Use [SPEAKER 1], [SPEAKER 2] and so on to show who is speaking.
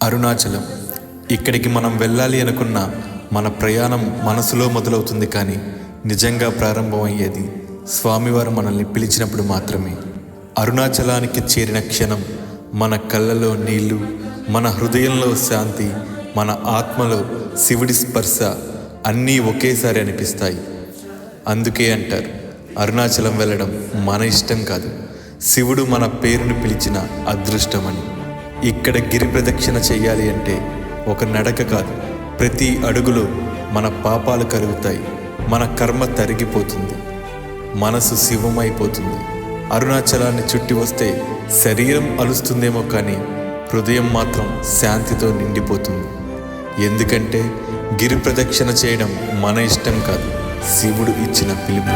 [SPEAKER 1] అరుణాచలం. ఇక్కడికి మనం వెళ్ళాలి అనుకున్న మన ప్రయాణం మనసులో మొదలవుతుంది, కానీ నిజంగా ప్రారంభమయ్యేది స్వామివారు మనల్ని పిలిచినప్పుడు మాత్రమే. అరుణాచలానికి చేరిన క్షణం మన కళ్ళలో నీళ్లు, మన హృదయంలో శాంతి, మన ఆత్మలో శివుడి స్పర్శ అన్నీ ఒకేసారి అనిపిస్తాయి. అందుకే అంటారు, అరుణాచలం వెళ్ళడం మన ఇష్టం కాదు, శివుడు మన పేరును పిలిచిన అదృష్టమని. ఇక్కడ గిరి ప్రదక్షిణ చెయ్యాలి అంటే ఒక నడక కాదు, ప్రతి అడుగులో మన పాపాలు కరుగుతాయి, మన కర్మ తరిగిపోతుంది, మనసు శివమైపోతుంది. అరుణాచలాన్ని చుట్టి వస్తే శరీరం అలుస్తుందేమో, కానీ హృదయం మాత్రం శాంతితో నిండిపోతుంది. ఎందుకంటే గిరి ప్రదక్షిణ చేయడం మన ఇష్టం కాదు, శివుడు ఇచ్చిన పిలుపు.